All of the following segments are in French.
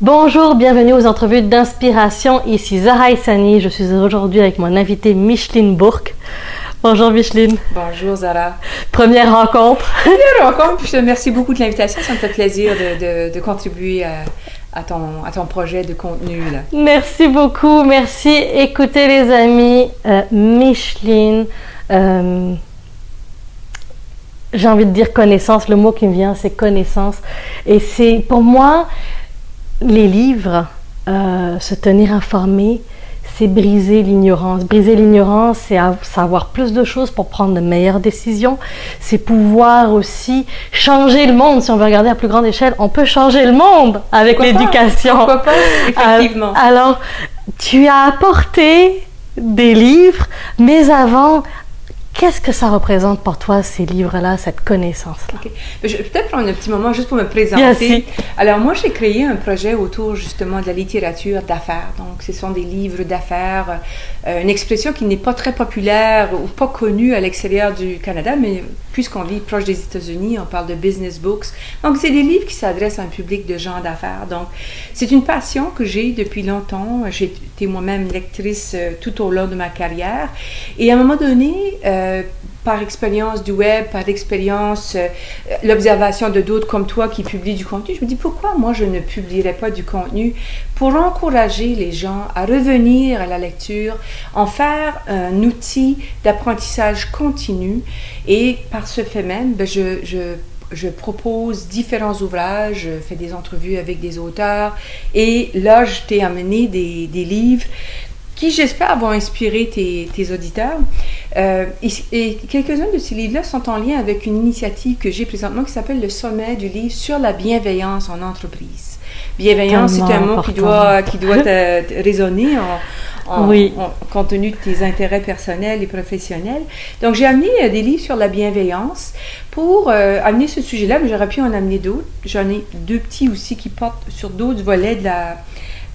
Bonjour, bienvenue aux entrevues d'inspiration. Ici Zahra Essani. Je suis aujourd'hui avec mon invitée Micheline Bourque. Bonjour Micheline. Bonjour Zahra. Première rencontre. Première rencontre, je te remercie beaucoup de l'invitation. Ça me fait plaisir de contribuer à ton projet de contenu. Là. Merci beaucoup, merci. Écoutez les amis, Micheline, j'ai envie de dire connaissance, le mot qui me vient c'est connaissance. Et c'est pour moi, les livres, se tenir informé, c'est briser l'ignorance. Briser l'ignorance, c'est savoir plus de choses pour prendre de meilleures décisions. C'est pouvoir aussi changer le monde. Si on veut regarder à plus grande échelle, on peut changer le monde avec l'éducation. Pourquoi pas? Effectivement. Alors, tu as apporté des livres, mais avant, qu'est-ce que ça représente pour toi, ces livres-là, cette connaissance-là? Okay. Je vais peut-être prendre un petit moment juste pour me présenter. Merci. Alors, moi, j'ai créé un projet autour, justement, de la littérature d'affaires. Donc, ce sont des livres d'affaires, une expression qui n'est pas très populaire ou pas connue à l'extérieur du Canada, mais puisqu'on vit proche des États-Unis, on parle de business books. Donc, c'est des livres qui s'adressent à un public de gens d'affaires. Donc, c'est une passion que j'ai depuis longtemps. J'ai été moi-même lectrice tout au long de ma carrière. Et à un moment donné, par expérience du web, par expérience, l'observation de d'autres comme toi qui publient du contenu, je me dis pourquoi moi je ne publierais pas du contenu pour encourager les gens à revenir à la lecture, en faire un outil d'apprentissage continu et par ce fait même, je propose différents ouvrages, je fais des entrevues avec des auteurs et là je t'ai amené des livres qui, j'espère, vont inspirer tes auditeurs. Et quelques-uns de ces livres-là sont en lien avec une initiative que j'ai présentement qui s'appelle le sommet du livre sur la bienveillance en entreprise. Bienveillance, c'est un mot qui doit te résonner compte tenu de tes intérêts personnels et professionnels. Donc, j'ai amené des livres sur la bienveillance pour amener ce sujet-là, mais j'aurais pu en amener d'autres. J'en ai deux petits aussi qui portent sur d'autres volets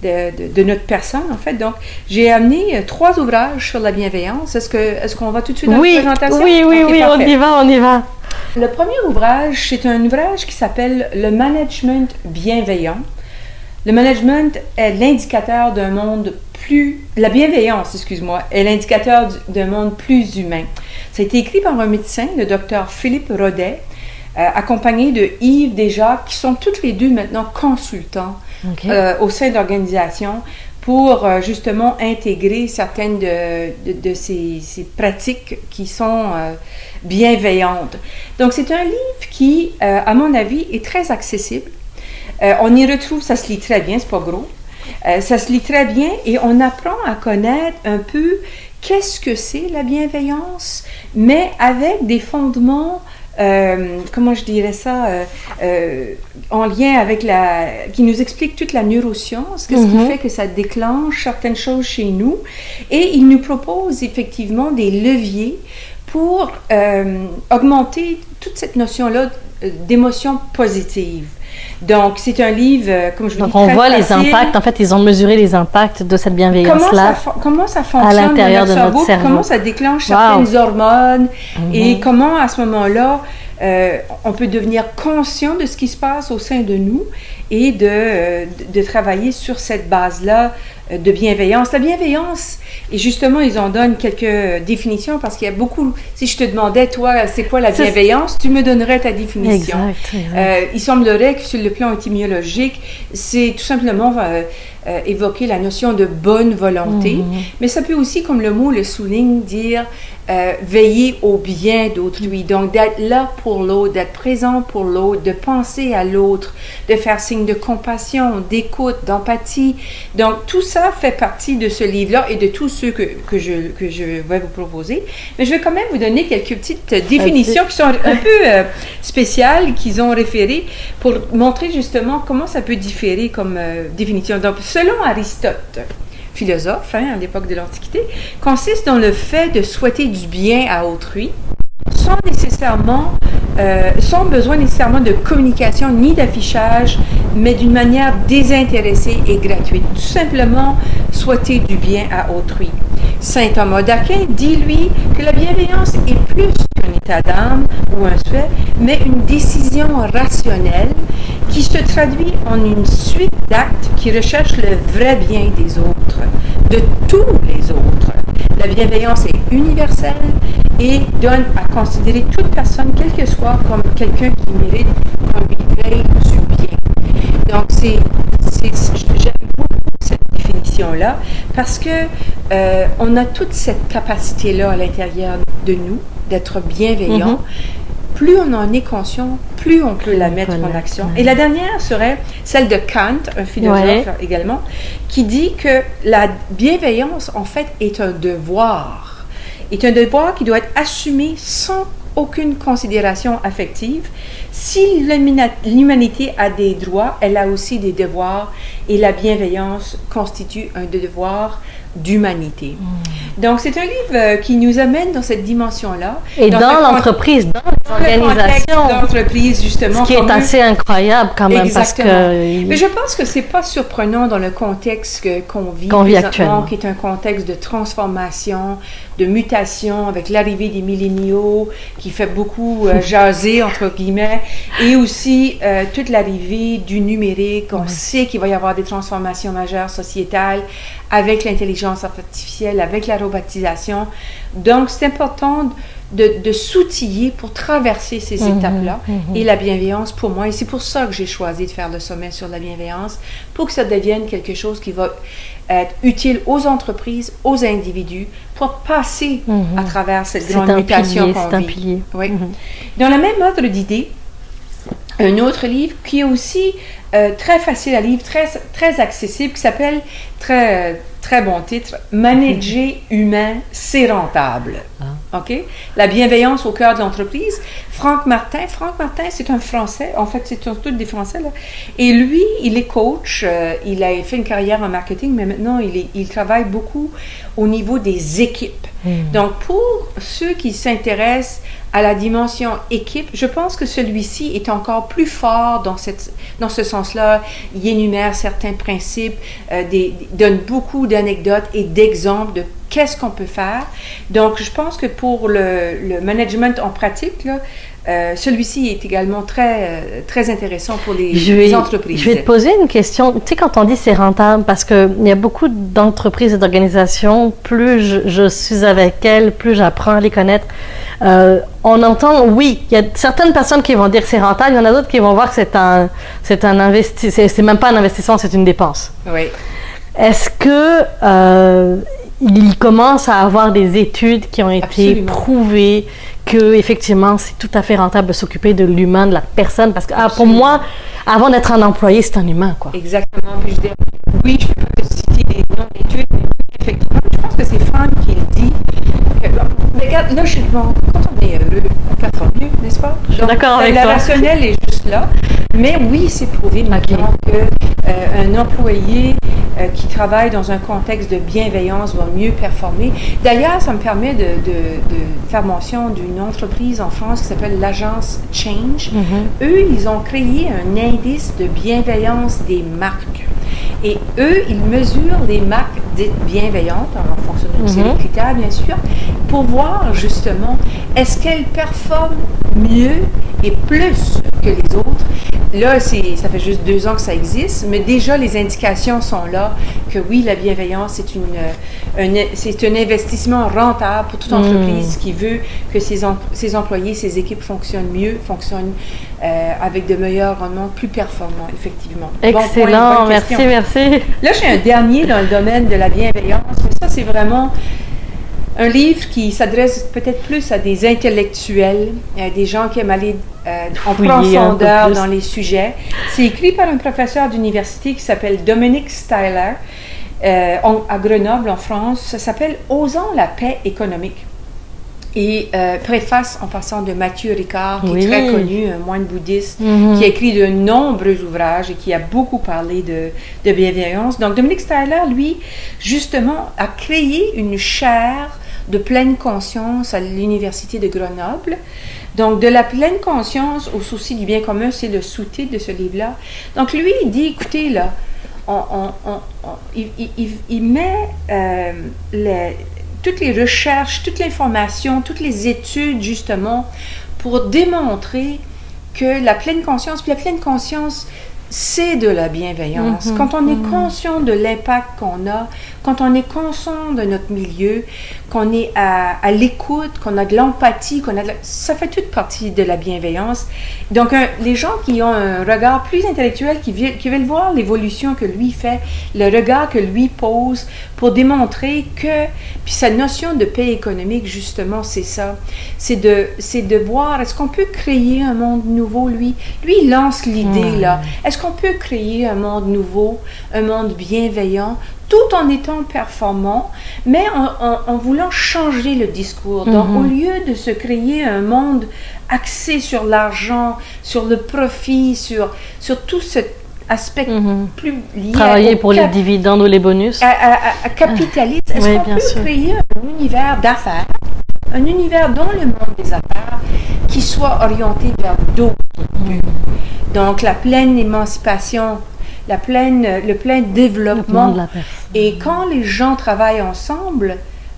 de notre personne, en fait. Donc, j'ai amené 3 ouvrages sur la bienveillance. Est-ce qu'on va tout de suite dans la présentation? Oui, on y va. Le premier ouvrage, c'est un ouvrage qui s'appelle « Le management bienveillant ». Le management est l'indicateur d'un monde la bienveillance, est l'indicateur d'un monde plus humain. Ça a été écrit par un médecin, le docteur Philippe Rodet, accompagné de Yves Desjacques, qui sont toutes les deux maintenant consultants au sein d'organisations pour justement intégrer certaines de ces pratiques qui sont bienveillantes. Donc, c'est un livre qui, à mon avis, est très accessible. On y retrouve, ça se lit très bien, c'est pas gros. Ça se lit très bien et on apprend à connaître un peu qu'est-ce que c'est la bienveillance, mais avec des fondements comment je dirais ça, en lien avec qui nous explique toute la neuroscience, qu'est-ce qui fait que ça déclenche certaines choses chez nous. Et il nous propose effectivement des leviers pour augmenter toute cette notion-là d'émotion positive. Donc, c'est un livre, comme je vous dis, on voit facile. Les impacts, en fait, ils ont mesuré les impacts de cette bienveillance-là. Comment ça fonctionne à l'intérieur de notre cerveau. Comment ça déclenche certaines hormones et comment, à ce moment-là, on peut devenir conscient de ce qui se passe au sein de nous et de travailler sur cette base-là de bienveillance. La bienveillance, et justement, ils en donnent quelques définitions parce qu'il y a beaucoup... Si je te demandais, toi, c'est quoi la bienveillance, tu me donnerais ta définition. Exact. Il semblerait que sur le plan étymologique, c'est tout simplement évoquer la notion de bonne volonté, mais ça peut aussi, comme le mot le souligne, dire veiller au bien d'autrui. Donc, d'être là pour l'autre, d'être présent pour l'autre, de penser à l'autre, de faire signe de compassion, d'écoute, d'empathie. Donc, tout ça fait partie de ce livre-là et de tous ceux que je vais vous proposer. Mais je vais quand même vous donner quelques petites définitions qui sont un peu spéciales, qu'ils ont référées pour montrer justement comment ça peut différer comme définition. Donc, selon Aristote, philosophe à l'époque de l'Antiquité, consiste dans le fait de souhaiter du bien à autrui, sans besoin nécessairement de communication ni d'affichage, mais d'une manière désintéressée et gratuite. Tout simplement, souhaiter du bien à autrui. Saint Thomas d'Aquin dit, lui, que la bienveillance est plus que un état d'âme ou un souhait, mais une décision rationnelle qui se traduit en une suite d'actes qui recherchent le vrai bien des autres, de tous les autres. La bienveillance est universelle et donne à considérer toute personne, quelle que soit, comme quelqu'un qui mérite qu'on lui veille du bien. Donc, j'aime beaucoup cette définition-là parce que on a toute cette capacité-là à l'intérieur de nous d'être bienveillant. Plus on en est conscient, plus on peut la mettre en action. Et la dernière serait celle de Kant, un philosophe également, qui dit que la bienveillance, en fait, est un devoir. Est un devoir qui doit être assumé sans aucune considération affective. Si l'humanité a des droits, elle a aussi des devoirs, et la bienveillance constitue un devoir d'humanité. Donc, c'est un livre qui nous amène dans cette dimension-là. Et dans l'entreprise, dans les organisations. D'entreprise, justement. Ce qui est assez incroyable quand même. Exactement. Parce que... Mais je pense que c'est pas surprenant dans le contexte qu'on vit actuellement, qui est un contexte de transformation, de mutation, avec l'arrivée des milléniaux, qui fait beaucoup jaser, entre guillemets, et aussi toute l'arrivée du numérique. On sait qu'il va y avoir des transformations majeures sociétales avec l'intelligence artificielle, avec la robotisation. Donc, c'est important de s'outiller pour traverser ces étapes-là. Et la bienveillance, pour moi, et c'est pour ça que j'ai choisi de faire le sommet sur la bienveillance, pour que ça devienne quelque chose qui va être utile aux entreprises, aux individus, pour passer à travers cette grande mutation qu'on vit. C'est un pilier. Oui. Dans le même ordre d'idées, un autre livre qui est aussi très facile à lire, très accessible, qui s'appelle, très bon titre, Manager humain, c'est rentable. OK? La bienveillance au cœur de l'entreprise. Franck Martin, c'est un Français. En fait, c'est tous des Français, là. Et lui, il est coach. Il a fait une carrière en marketing, mais maintenant, il travaille beaucoup au niveau des équipes. Donc, pour ceux qui s'intéressent à la dimension équipe, je pense que celui-ci est encore plus fort dans ce sens-là. Il énumère certains principes, donne beaucoup d'anecdotes et d'exemples de qu'est-ce qu'on peut faire. Donc, je pense que pour le management en pratique, là, celui-ci est également très intéressant pour les entreprises. Je vais te poser une question. Tu sais, quand on dit c'est rentable, parce qu'il y a beaucoup d'entreprises et d'organisations, plus je suis avec elles, plus j'apprends à les connaître. On entend, oui, il y a certaines personnes qui vont dire que c'est rentable, il y en a d'autres qui vont voir que c'est un investissement, c'est même pas un investissement, c'est une dépense. Oui. Est-ce que il commence à avoir des études qui ont été prouvées que effectivement c'est tout à fait rentable de s'occuper de l'humain, de la personne, parce que pour moi, avant d'être un employé, c'est un humain, quoi. Exactement. Puis je dis, oui, je peux pas te citer des noms d'études, mais effectivement, je pense que c'est Franck qui le dit. Regarde, là, quand on est heureux, on performe mieux, n'est-ce pas? Je suis d'accord avec toi. La rationnelle est juste là. Mais oui, c'est prouvé maintenant qu'un employé qui travaille dans un contexte de bienveillance va mieux performer. D'ailleurs, ça me permet de faire mention d'une entreprise en France qui s'appelle l'agence Change. Eux, ils ont créé un indice de bienveillance des marques. Et eux, ils mesurent les marques dites bienveillantes, en fonction de ces critères, bien sûr, pour voir justement, est-ce qu'elles performent mieux et plus que les autres. Là, ça fait juste 2 ans que ça existe, mais déjà, les indications sont là que oui, la bienveillance, c'est un investissement rentable pour toute entreprise qui veut que ses employés, ses équipes fonctionnent mieux, fonctionnent avec de meilleurs rendements, plus performants, effectivement. Excellent, bon point, merci. Là, j'ai un dernier dans le domaine de la bienveillance, mais ça, c'est vraiment un livre qui s'adresse peut-être plus à des intellectuels, des gens qui aiment aller en profondeur dans les sujets. C'est écrit par un professeur d'université qui s'appelle Dominique Styler à Grenoble, en France. Ça s'appelle « Osons la paix économique ». Et préface en passant de Mathieu Ricard, qui est très connu, un moine bouddhiste, qui a écrit de nombreux ouvrages et qui a beaucoup parlé de bienveillance. Donc, Dominique Styler, lui, justement, a créé une chaire de pleine conscience à l'Université de Grenoble. Donc, de la pleine conscience au souci du bien commun, c'est le sous-titre de ce livre-là. Donc, lui, il dit, écoutez, là, il met toutes les recherches, toute l'information, toutes les études, justement, pour démontrer que la pleine conscience, c'est de la bienveillance. Quand on est conscient de l'impact qu'on a, quand on est conscient de notre milieu, qu'on est à l'écoute, qu'on a de l'empathie, ça fait toute partie de la bienveillance. Donc, les gens qui ont un regard plus intellectuel, qui veulent voir l'évolution que lui fait, le regard que lui pose pour démontrer que, puis sa notion de paix économique, justement, c'est ça. C'est de voir, est-ce qu'on peut créer un monde nouveau, lui? Lui, il lance l'idée, là. Est-ce qu'on peut créer un monde nouveau, un monde bienveillant, tout en étant performant, mais en voulant changer le discours. Donc, au lieu de se créer un monde axé sur l'argent, sur le profit, sur tout cet aspect plus lié travailler pour les dividendes ou les bonus. À capitalisme, est-ce qu'on peut créer un univers d'affaires, un univers dans le monde des affaires qui soit orienté vers d'autres buts? Donc, la pleine émancipation, le plein développement. De la personne. Et quand les gens travaillent ensemble,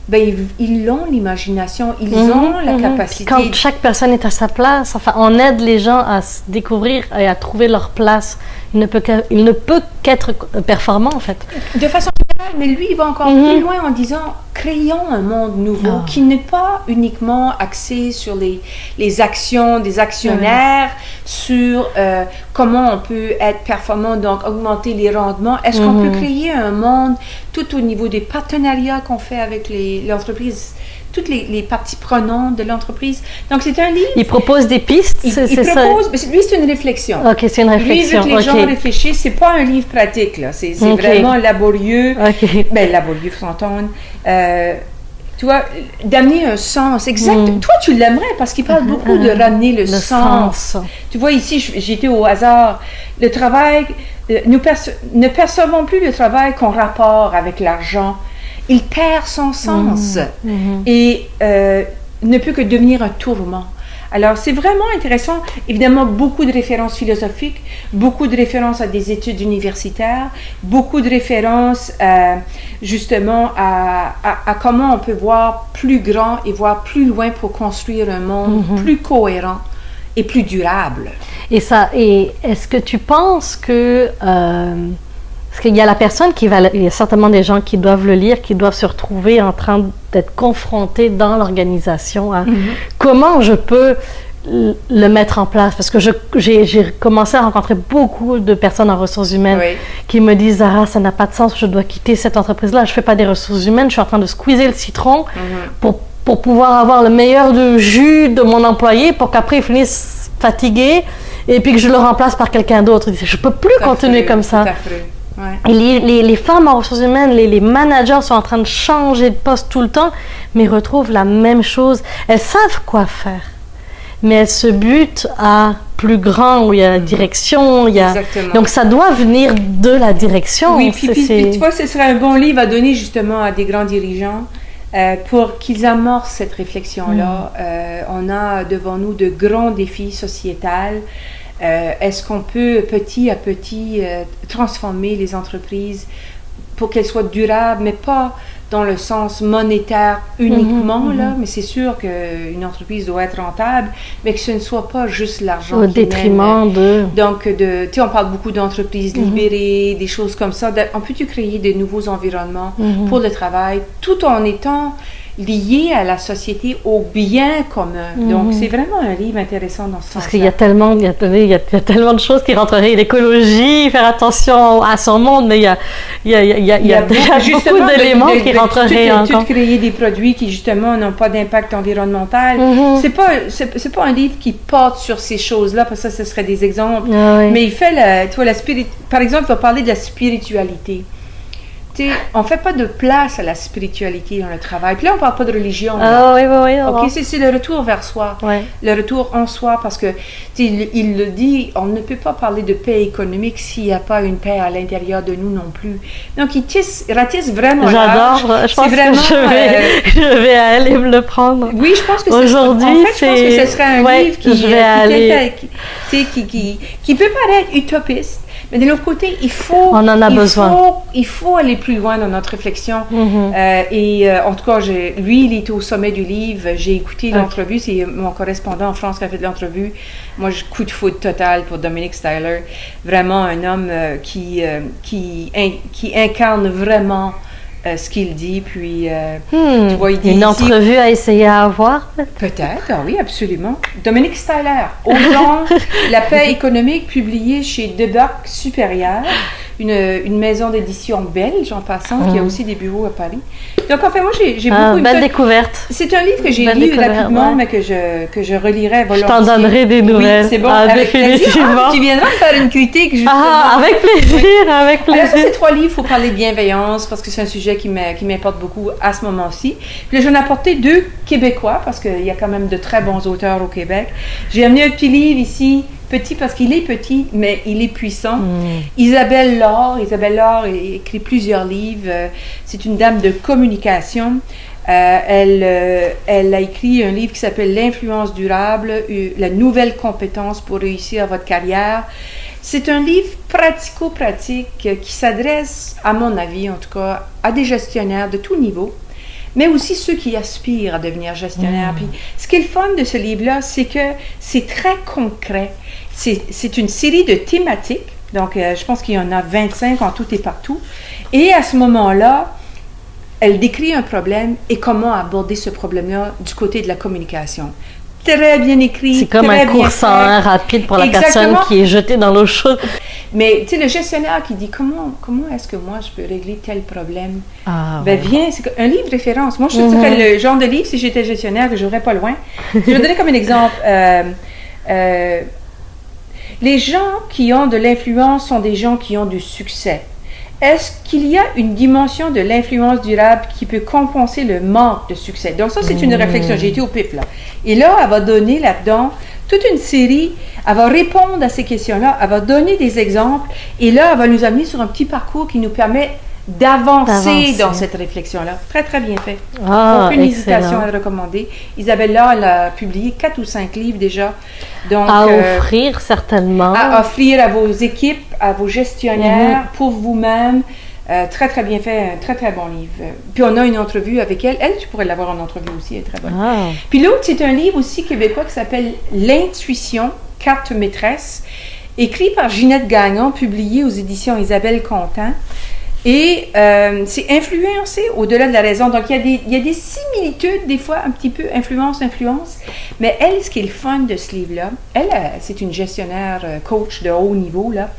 ben, ils ont l'imagination, ils ont la capacité. Quand chaque personne est à sa place, enfin, on aide les gens à se découvrir et à trouver leur place. Il ne peut qu'être performant, en fait. De façon générale, mais lui, il va encore plus loin en disant, créons un monde nouveau qui n'est pas uniquement axé sur les actions des actionnaires, sur comment on peut être performant, donc augmenter les rendements. Est-ce qu'on peut créer un monde tout au niveau des partenariats qu'on fait avec l'entreprise, toutes les parties prenantes de l'entreprise. Donc, c'est un livre. Il propose des pistes, il propose, mais lui, c'est une réflexion. OK, c'est une réflexion. Lui, il veut que les gens réfléchissent. C'est pas un livre pratique, là. C'est vraiment laborieux. Ben, laborieux, faut s'entendre. Tu vois, d'amener un sens exact. Toi, tu l'aimerais parce qu'il parle beaucoup de ramener le sens. Tu vois, ici, j'étais au hasard. Le travail, nous ne percevons plus le travail qu'en rapport avec l'argent. Il perd son sens et ne peut que devenir un tourment. Alors, c'est vraiment intéressant. Évidemment, beaucoup de références philosophiques, beaucoup de références à des études universitaires, beaucoup de références justement à comment on peut voir plus grand et voir plus loin pour construire un monde plus cohérent et plus durable. Et est-ce que tu penses que... parce qu'il y a la personne il y a certainement des gens qui doivent le lire, qui doivent se retrouver en train d'être confrontés dans l'organisation à comment je peux le mettre en place. Parce que j'ai commencé à rencontrer beaucoup de personnes en ressources humaines qui me disent « Zara, ça n'a pas de sens, je dois quitter cette entreprise-là, je ne fais pas des ressources humaines, je suis en train de squeezer le citron pour pouvoir avoir le meilleur du jus de mon employé pour qu'après il finisse fatigué et puis que je le remplace par quelqu'un d'autre. Je ne peux plus continuer comme ça. » Et les femmes en ressources humaines, les managers sont en train de changer de poste tout le temps, mais retrouvent la même chose. Elles savent quoi faire, mais elles se butent à plus grand, où il y a la direction. Donc ça doit venir de la direction. Oui, puis tu vois, ce serait un bon livre à donner justement à des grands dirigeants pour qu'ils amorcent cette réflexion-là. On a devant nous de grands défis sociétals. Est-ce qu'on peut petit à petit transformer les entreprises pour qu'elles soient durables, mais pas dans le sens monétaire uniquement, là, mais c'est sûr qu'une entreprise doit être rentable, mais que ce ne soit pas juste l'argent au détriment de... Donc, tu sais, on parle beaucoup d'entreprises libérées, des choses comme ça. On peut-tu créer de nouveaux environnements pour le travail, tout en étant lié à la société, au bien commun. Donc, c'est vraiment un livre intéressant dans ce sens-là. Parce qu'il y a tellement de choses qui rentreraient. L'écologie, faire attention à son monde, mais il y a beaucoup d'éléments qui rentreraient encore. Créer des produits qui, justement, n'ont pas d'impact environnemental. C'est pas un livre qui porte sur ces choses-là, parce que ça, ce serait des exemples. Mais il fait, par exemple, il va parler de la spiritualité. On ne fait pas de place à la spiritualité dans le travail. Puis là, on ne parle pas de religion. Okay? C'est le retour vers soi, le retour en soi, parce que il le dit, on ne peut pas parler de paix économique s'il n'y a pas une paix à l'intérieur de nous non plus. Donc, il ratisse vraiment. J'adore. Je pense que je vais aller me le prendre. Oui, je pense que aujourd'hui, je pense que ce serait un livre qui peut paraître utopiste, Mais de l'autre côté, on en a besoin. Il faut aller plus loin dans notre réflexion. En tout cas, lui, il était au sommet du livre. J'ai écouté l'entrevue. C'est mon correspondant en France qui a fait de l'entrevue. Moi, coup de foudre total pour Dominic Styler. Vraiment un homme qui incarne vraiment ce qu'il dit, puis tu vois, il dit une entrevue à essayer à avoir? Peut-être, oui, absolument. Dominic Styler, au genre La paix économique, publié chez Debuck Supérieur, une maison d'édition belge en passant, qui a aussi des bureaux à Paris. Donc, en fait, moi, j'ai beaucoup aimé belle découverte. C'est un livre que j'ai lu rapidement, mais que je relirai volontiers. Je t'en donnerai des nouvelles. Oui, c'est bon, définitivement. Tu viendras me faire une critique, justement. Avec plaisir, avec plaisir. Alors, ça, c'est 3 livres, il faut parler de bienveillance, parce que c'est un sujet qui m'importe beaucoup à ce moment-ci. Puis là, j'en ai apporté 2 québécois, parce qu'il y a quand même de très bons auteurs au Québec. J'ai amené un petit livre ici, petit parce qu'il est petit, mais il est puissant. Isabelle Laure a écrit plusieurs livres. C'est une dame de communication. Elle a écrit un livre qui s'appelle L'influence durable, la nouvelle compétence pour réussir votre carrière. C'est un livre pratico-pratique qui s'adresse, à mon avis en tout cas, à des gestionnaires de tout niveau, mais aussi ceux qui aspirent à devenir gestionnaires. Puis, ce qui est le fun de ce livre-là, c'est que c'est très concret. C'est une série de thématiques, donc je pense qu'il y en a 25 en tout et partout. Et à ce moment-là, elle décrit un problème et comment aborder ce problème-là du côté de la communication. Très bien écrit. C'est comme un cours 101 rapide pour la personne qui est jetée dans l'eau chaude. Mais tu sais, le gestionnaire qui dit comment est-ce que moi je peux régler tel problème? Viens, c'est un livre référence. Moi, je te dirais le genre de livre, si j'étais gestionnaire, que je n'aurais pas loin. Je vais donner comme un exemple. Les gens qui ont de l'influence sont des gens qui ont du succès. Est-ce qu'il y a une dimension de l'influence durable qui peut compenser le manque de succès? Donc ça, c'est une réflexion. J'ai été au pif, là. Et là, elle va donner là-dedans toute une série. Elle va répondre à ces questions-là. Elle va donner des exemples. Et là, elle va nous amener sur un petit parcours qui nous permet d'avancer dans cette réflexion-là. Très, très bien fait. Aucune hésitation à le recommander. Isabelle, là, elle a publié 4 ou 5 livres déjà. Donc, à offrir, certainement. À offrir à vos équipes, à vos gestionnaires, pour vous-même. Très, très bien fait. Un très, très bon livre. Puis, on a une entrevue avec elle. Elle, tu pourrais l'avoir en entrevue aussi. Elle est très bonne. Puis, l'autre, c'est un livre aussi québécois qui s'appelle L'intuition, carte maîtresse, écrit par Ginette Gagnon, publié aux éditions Isabelle Contant. Et c'est influencé au-delà de la raison. Donc, il y a des similitudes, des fois, un petit peu influence. Mais elle, ce qui est le fun de ce livre-là, c'est une gestionnaire coach de haut niveau, là,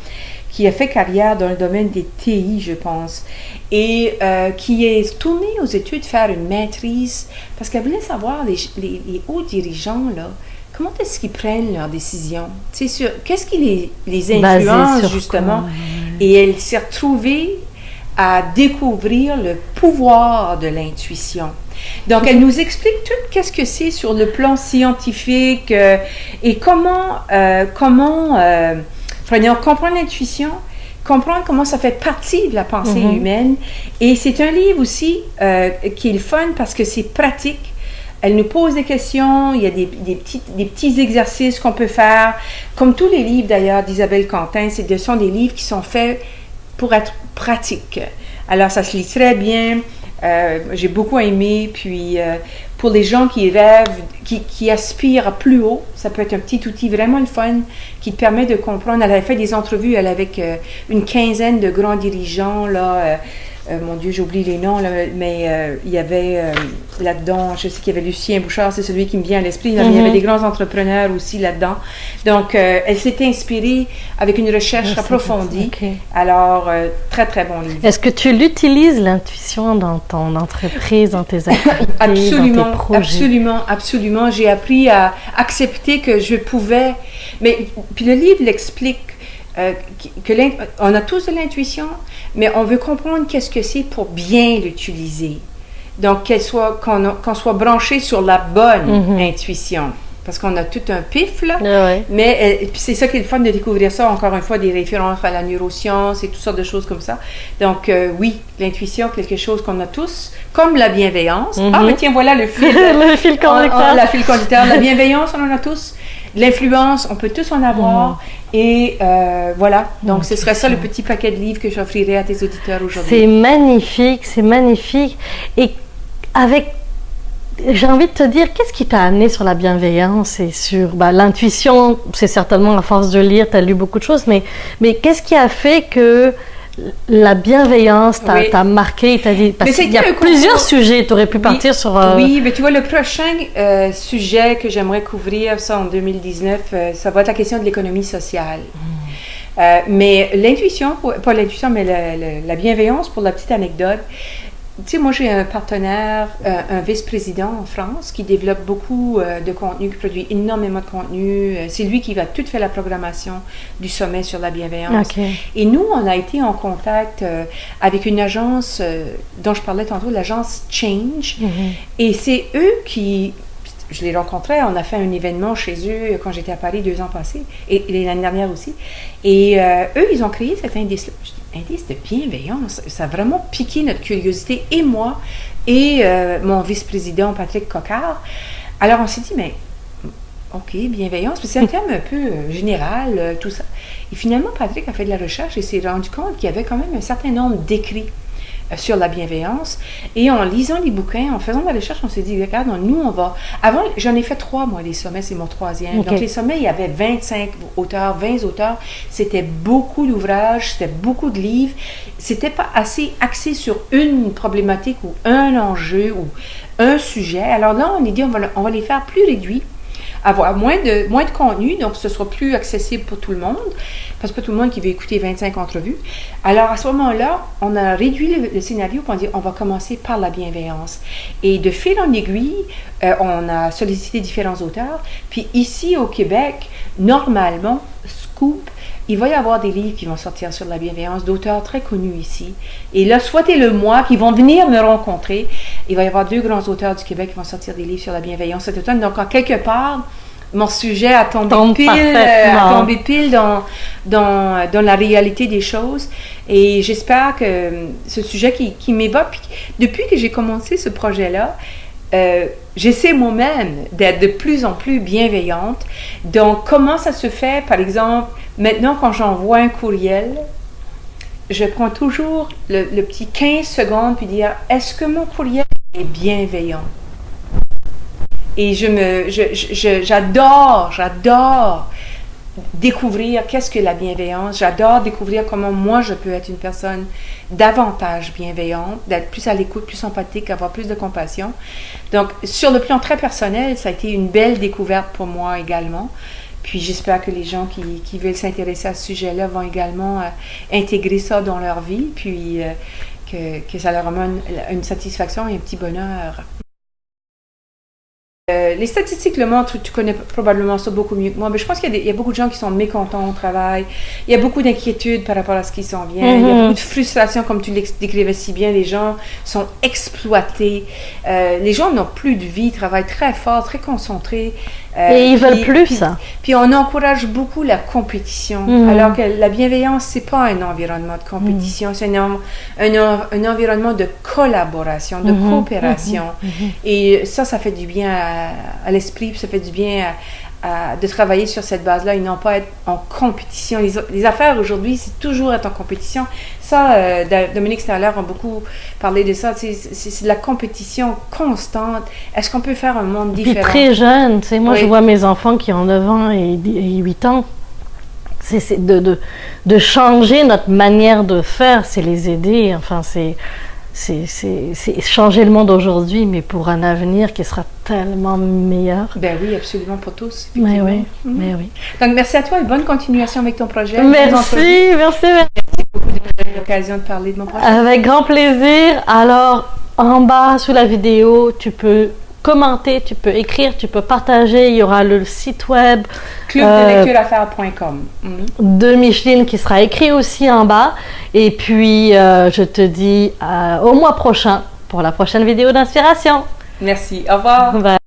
qui a fait carrière dans le domaine des TI, je pense, et qui est tournée aux études faire une maîtrise, parce qu'elle voulait savoir, les hauts dirigeants, là, comment est-ce qu'ils prennent leurs décisions? Qu'est-ce qui les influence, justement? Et elle s'est retrouvée à découvrir le pouvoir de l'intuition. Donc, elle nous explique tout qu'est-ce que c'est sur le plan scientifique et comment comprendre l'intuition, comprendre comment ça fait partie de la pensée humaine. Et c'est un livre aussi qui est le fun parce que c'est pratique. Elle nous pose des questions, il y a des petits exercices qu'on peut faire. Comme tous les livres d'ailleurs d'Isabelle Contant, ce sont des livres qui sont faits pour être pratiques. Alors, ça se lit très bien. J'ai beaucoup aimé. Puis, pour les gens qui rêvent, qui aspirent à plus haut, ça peut être un petit outil vraiment le fun qui te permet de comprendre. Elle avait fait des entrevues, avec une quinzaine de grands dirigeants, là. Mon Dieu, j'oublie les noms, là, mais il y avait là-dedans, je sais qu'il y avait Lucien Bouchard, c'est celui qui me vient à l'esprit, là, mais il y avait des grands entrepreneurs aussi là-dedans. Donc, elle s'est inspirée avec une recherche approfondie. Alors, très, très bon livre. Est-ce que tu l'utilises, l'intuition, dans ton entreprise, dans tes activités, absolument, dans tes projets? Absolument. J'ai appris à accepter que je pouvais... Mais, puis le livre l'explique. On a tous de l'intuition, mais on veut comprendre qu'est-ce que c'est pour bien l'utiliser. Donc, qu'on soit branché sur la bonne intuition. Parce qu'on a tout un pif, là. Mais puis c'est ça qui est le fun de découvrir ça. Encore une fois, des références à la neuroscience et toutes sortes de choses comme ça. Donc, oui, l'intuition, quelque chose qu'on a tous, comme la bienveillance. Ah, mais tiens, voilà le fil. Le fil conducteur. La fil conducteur. La bienveillance, on en a tous. l'influence, on peut tous en avoir. Et voilà, donc ce serait ça le petit paquet de livres que j'offrirais à tes auditeurs aujourd'hui. C'est magnifique, c'est magnifique. Et avec, j'ai envie de te dire, qu'est-ce qui t'a amené sur la bienveillance et sur l'intuition? C'est certainement à force de lire, tu as lu beaucoup de choses, mais qu'est-ce qui a fait que la bienveillance t'a marqué, t'a dit, parce qu'il y a plusieurs sujets, tu aurais pu partir sur... Oui, mais tu vois, le prochain sujet que j'aimerais couvrir, ça en 2019, ça va être la question de l'économie sociale. Mais l'intuition, pas l'intuition, mais la bienveillance, pour la petite anecdote, tu sais, moi j'ai un partenaire, un vice-président en France qui développe beaucoup de contenu, qui produit énormément de contenu. C'est lui qui va tout faire la programmation du sommet sur la bienveillance. Okay. Et nous, on a été en contact avec une agence dont je parlais tantôt, l'agence Change. Et c'est eux qui... Je les rencontrais, on a fait un événement chez eux quand j'étais à Paris 2 ans passés, et l'année dernière aussi. Et eux, ils ont créé cet indice-là. Indice de bienveillance. Ça a vraiment piqué notre curiosité, et moi, et mon vice-président Patrick Coquart. Alors on s'est dit, mais OK, bienveillance, c'est un terme un peu général, tout ça. Et finalement, Patrick a fait de la recherche et s'est rendu compte qu'il y avait quand même un certain nombre d'écrits sur la bienveillance. Et en lisant les bouquins, en faisant de la recherche, on s'est dit, regarde, nous, on va... Avant, j'en ai fait 3, moi, les sommets, c'est mon 3e. Okay. Donc, les sommets, il y avait 25 auteurs, 20 auteurs. C'était beaucoup d'ouvrages, c'était beaucoup de livres. C'était pas assez axé sur une problématique ou un enjeu ou un sujet. Alors là, on a dit, on va les faire plus réduits, avoir moins de contenu, donc ce sera plus accessible pour tout le monde, parce que pas tout le monde qui veut écouter 25 entrevues. Alors à ce moment-là, on a réduit le scénario pour dire on va commencer par la bienveillance. Et de fil en aiguille, on a sollicité différents auteurs. Puis ici au Québec, normalement, Scoop, il va y avoir des livres qui vont sortir sur la bienveillance d'auteurs très connus ici. Et là, souhaitez-le moi, qui vont venir me rencontrer. Il va y avoir 2 grands auteurs du Québec qui vont sortir des livres sur la bienveillance cet automne. Donc, en quelque part, mon sujet a tombé pile dans la réalité des choses. Et j'espère que ce sujet qui m'évoque, depuis que j'ai commencé ce projet-là, j'essaie moi-même d'être de plus en plus bienveillante. Donc, comment ça se fait? Par exemple, maintenant, quand j'envoie un courriel, je prends toujours le petit 15 secondes puis dire, est-ce que mon courriel est bienveillant? Et j'adore découvrir qu'est-ce que la bienveillance. J'adore découvrir comment moi je peux être une personne davantage bienveillante, d'être plus à l'écoute, plus empathique, avoir plus de compassion. Donc, sur le plan très personnel, ça a été une belle découverte pour moi également. Puis j'espère que les gens qui veulent s'intéresser à ce sujet-là vont également intégrer ça dans leur vie, puis que ça leur amène une satisfaction et un petit bonheur. Les statistiques le montrent, tu connais probablement ça beaucoup mieux que moi, mais je pense qu'il y a beaucoup de gens qui sont mécontents au travail, il y a beaucoup d'inquiétudes par rapport à ce qui s'en vient, il y a beaucoup de frustration, comme tu décrivais si bien, les gens sont exploités, les gens n'ont plus de vie, travaillent très fort, très concentrés. Et ils veulent plus ça. Puis on encourage beaucoup la compétition, alors que la bienveillance, c'est pas un environnement de compétition, c'est un environnement de collaboration, de coopération. Et ça fait du bien à l'esprit, puis ça fait du bien de travailler sur cette base-là et non pas être en compétition. Les affaires aujourd'hui, c'est toujours être en compétition. Ça, Dominique Staller a beaucoup parlé de ça. C'est de la compétition constante. Est-ce qu'on peut faire un monde différent? Puis très jeune. Tu sais, moi, je vois mes enfants qui ont 9 ans et 8 ans. C'est de changer notre manière de faire, c'est les aider. Enfin, c'est changer le monde aujourd'hui, mais pour un avenir qui sera tellement meilleur. Ben oui, absolument, pour tous. Mais oui, mais oui. Donc, merci à toi et bonne continuation avec ton projet. Merci Beaucoup de l'occasion de parler de mon projet. Avec grand plaisir. Alors, en bas, sous la vidéo, tu peux commenter, tu peux écrire, tu peux partager. Il y aura le site web clubdelectureaffaires.com de Micheline qui sera écrit aussi en bas. Et puis, je te dis au mois prochain pour la prochaine vidéo d'inspiration. Merci. Au revoir. Bye.